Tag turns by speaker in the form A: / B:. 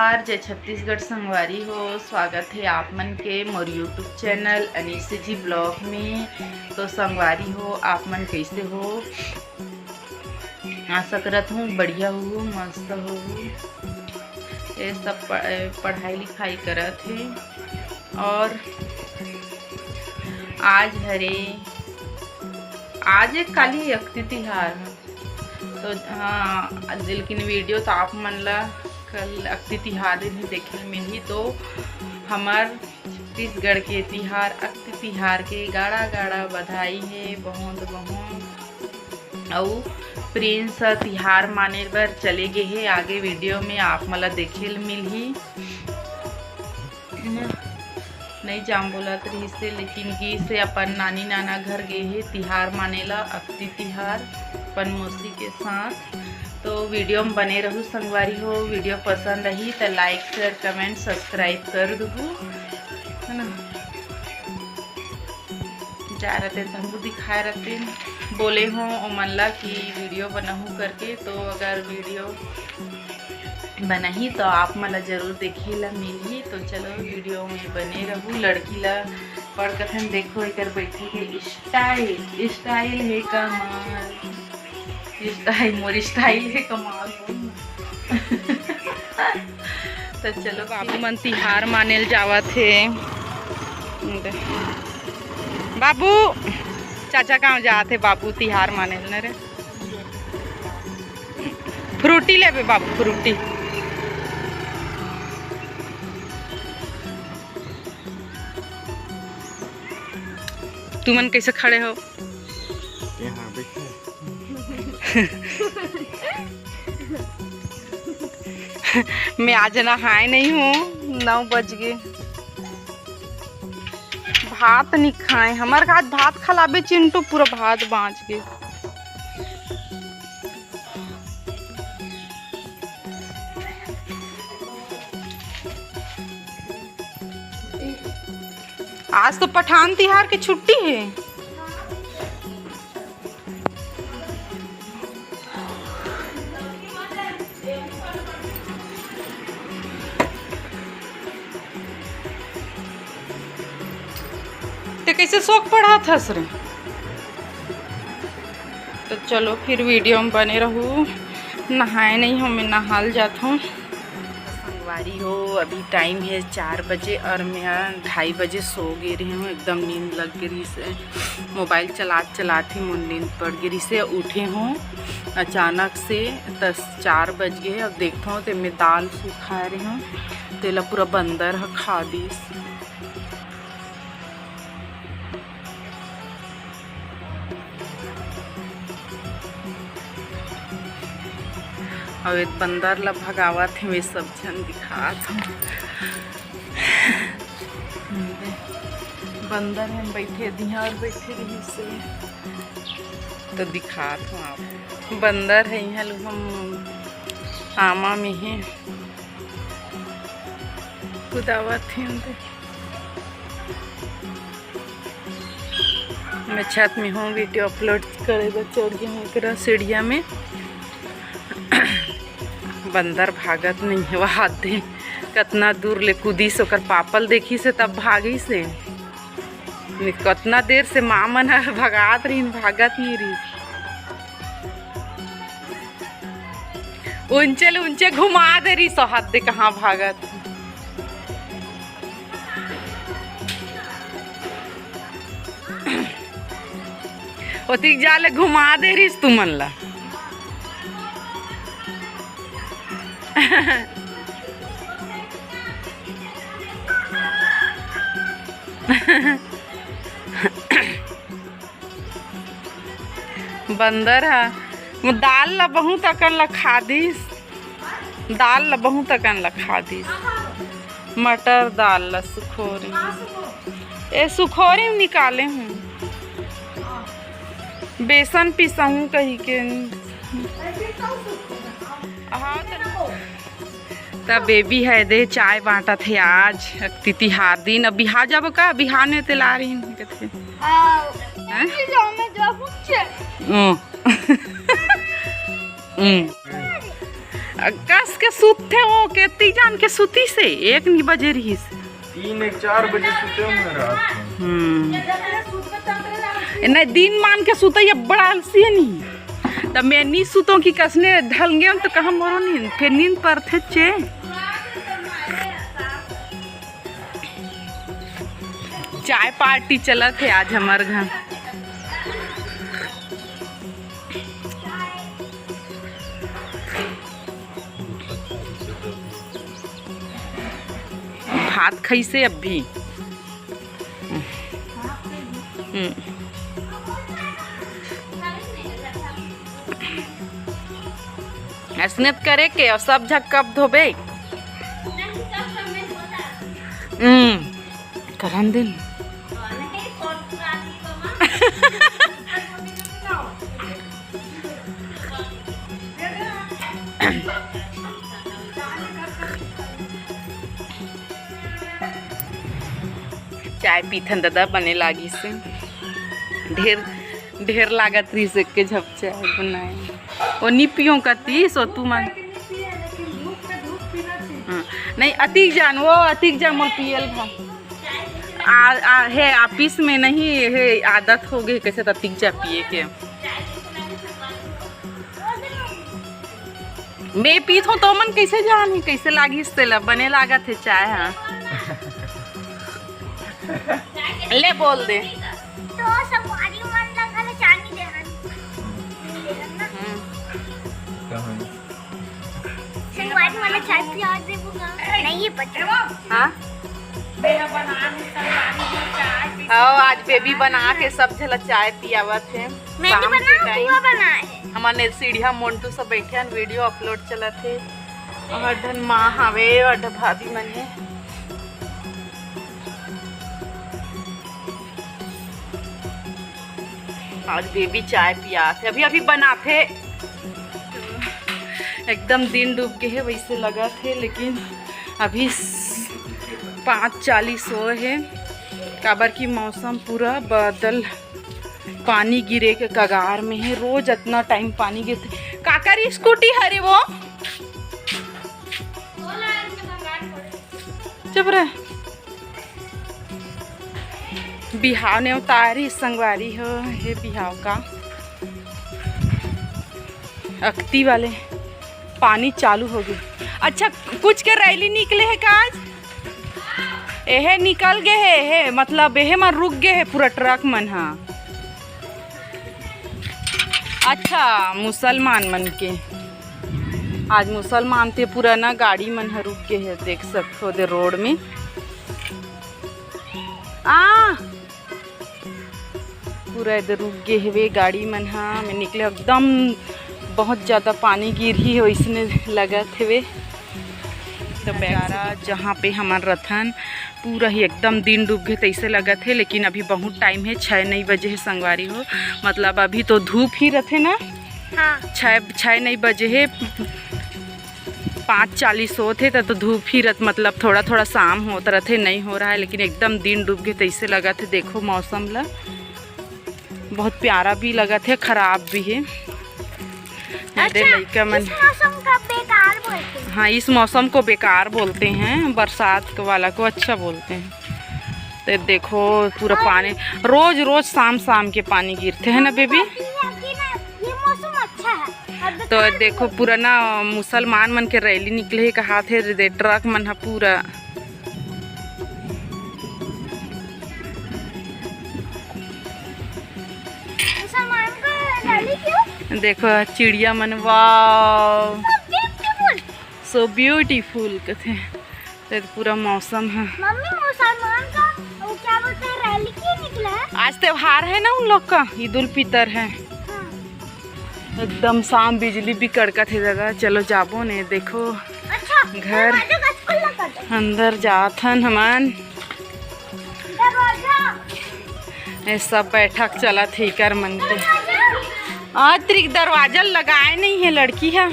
A: तिहार जय छत्तीसगढ़ संगवारी हो। स्वागत है आप मन के मोर यूट्यूब चैनल अनीस जी ब्लॉग में। तो संगवारी हो, आप मन कैसे हो? आशा करत हूँ बढ़िया हो, मस्त हो। ये सब पढ़ाई लिखाई करत है। और आज एक काली अक्ति तिहार है। तो हाँ, लेकिन वीडियो तो आप मन ला कल अक्ति तिहार दिन ही देखे मिली। तो हमार छत्तीसगढ़ के तिहार अक्ति तिहार के गाड़ा गाड़ा बधाई है बहुत बहुत। और प्रिंस तिहार माने बर चले गए है। आगे वीडियो में आप मला देखे मिलही नहीं जाम बोलत रही से, लेकिन गी से अपन नानी नाना घर गए है तिहार मानेला अक्ति तिहार अपन मौसी के साथ। तो वीडियो में बने रहू संगवारी हो। वीडियो पसंद रही तो लाइक शेयर कमेंट सब्सक्राइब कर दू, है ना। जा रहते हमको दिखाए रहते बोले हो ओमन ला कि वीडियो बनाहू करके। तो अगर वीडियो बनाही तो आप मला जरूर देखे ला मिली। तो चलो वीडियो में बने रहू। लड़की ला पढ़ कथन देखो एक बैठे के स्टाइल है कमाल, मोर स्टाइल है कमाल। तो चलो बाबू मन तिहार मानेल जावत है। बाबू चाचा कहाँ जाते बाबू तिहार मानेल न रे? फ्रूटी ले बाबू, फ्रूटी। तुमन कैसे खड़े हो?
B: यहाँ बैठे।
A: मैं आज नहाए नहीं हूँ, 9 बज गए। भात नहीं खाए, हमारे आज भात खिलाबे चिंटू पूरा भात बाँच गए। आज तो पठान तिहार की छुट्टी है। तो कैसे शौक पढ़ा था सर? तो चलो फिर वीडियो में बने रहूँ। नहाए नहीं हूँ, मैं नहाल जाता हूँ। संगवारी हो, अभी टाइम है 4 बजे और मैं 2:30 बजे सो गई रही हूँ। एकदम नींद लग गई से, मोबाइल चलाते मुझे नींद पड़ गई से। उठे हूँ अचानक से 4 बज गए। अब देखता हूँ तो मैं दाल सुखा रही हूँ, तेला पूरा बंदर है खा दी। और एक बंदर ला भगावत है, वे सब जन दिखात हूँ। बंदर हम बैठे दिया और बैठे रही से तो दिखात हूँ आप। बंदर है यहाँ लोग हम आमा में है कुदावत है। मैं छत में हूँ, वीडियो अपलोड करे चढ़ गई हूँ एक सीढ़िया में। बंदर भागत नहीं है, वह हाथ दे कितना दूर ले कूदी से ओकर पापल देखी से तब भागी से। कितना देर से माँ मन भगात रही, भागत नहीं रही। ऊंचे घुमा दे रही सो, हाथ दे कहाँ भागत। ओती जाले घुमा दे रही तुमन ला। बंदर है। दाल ला बहुत अकन ला खा दीस, दाल ला बहुत अकन ला खा दीस। मटर दाल ला सुखोरी, ए सुखोरी में निकाले हूँ। बेसन पिसाऊँ कहीं के। हाँ तब बेबी है दे चाय बांटा थे आज अक्ति तिहार दिन। अब बिहार जब का बिहार में तेला रही थे। कस के सुते हो केती जान के सुती से 1 नहीं बजे रही से
B: 3-4 बजे सुते हो मैं रात में।
A: नहीं दिन मान के सुते ये बड़ा आलसी है नहीं तब मैं नहीं सुतों की कसने ढल गए तो कहाँ मरो नींद फिर नींद पर थे चे चाय पार्टी चला थे आज हमारे घर। भात खाई से अब भी स्नेप करे के और सब झक कब धोबे करन दिन चाय पीथन दादा बने लागी से ढेर लागत रही से के झप चाय बनाए ओ नी पियो कती सो तू मन नहीं अतिक जान वो अतिक जान मोर पियल भा है ऑफिस में नहीं है आदत हो गई कैसे अतिक जा पिए के मैं पीत हूँ तो मन कैसे जान कैसे लागी से बने लागत है चाय। हाँ ले बोल दे
C: तो संगवारी मन लगल चानी देहन संगवारी मन चाय पिया देबूगा नहीं पता।
A: हाँ आज बेबी बना के सब झला चाय पियावत है
C: मैंने बना तू बनाए
A: हमारे सीढ़िया मोन्टू सब बैठे हैं वीडियो अपलोड चला थे और ढन माँ हवे और भाभी मन है आज बेबी चाय पिया थे अभी बनाते एकदम दिन डूब के है वैसे लगा थे लेकिन अभी 5:40 हो है काबर की मौसम पूरा बादल पानी गिरे के कगार में है रोज इतना टाइम पानी गिरते काकर स्कूटी हरे वो चुप रहे बिहाव ने उतारी संगवारी हो ये बिहाव का अक्ति वाले पानी चालू हो गई। अच्छा कुछ के रैली निकले है काज एहे निकल गए है मतलब एहे मन रुक गए है पूरा ट्रक मन। हाँ अच्छा मुसलमान मन के आज मुसलमान थे पूरा ना गाड़ी मन रुक गए है देख सकते हो दे रोड में पूरा इधर रुक गए हुए गाड़ी मन। हाँ मैं निकले एकदम बहुत ज़्यादा पानी गिर ही हो इसने लगा थे तो बेचारा जहाँ पे हमार रथन पूरा ही एकदम दिन डूब गए तैसे लगा थे लेकिन अभी बहुत टाइम है 6-9 बजे है संगवारी हो मतलब अभी तो धूप ही रहते ना।
C: हाँ
A: 6-9 बजे है 5:40 होते तो धूप ही रत मतलब थोड़ा थोड़ा शाम होता रहते नहीं हो रहा है लेकिन एकदम दिन डूब गए तैसे लगा थे। देखो मौसम ला बहुत प्यारा भी लगा थे ख़राब भी है।
C: अच्छा, इस मौसम का बेकार बोलते हैं।
A: हाँ इस मौसम को बेकार बोलते हैं बरसात वाला को अच्छा बोलते हैं। तो देखो पूरा पानी रोज शाम के पानी गिरते हैं ना बेबी।
C: ये मौसम अच्छा है।
A: तो देखो पूरा ना मुसलमान मन के रैली निकले है कहा थे ट्रक मन है पूरा देखो चिड़िया मन वाव सो ब्यूटीफुल कहते तो पूरा मौसम है।
C: मम्मी मुसलमान का वो क्या बोलते हैं रैली क्यों निकला है?
A: आज त्योहार है ना उन लोग का ईद उल फितर है।
C: हाँ।
A: एकदम शाम बिजली भी कड़कत है दादा चलो जाबो ने देखो।
C: अच्छा
A: घर अंदर जाथन हमन ये सब बैठक चला थी कर मन के आज दरवाजा लगाए नहीं है लड़की है।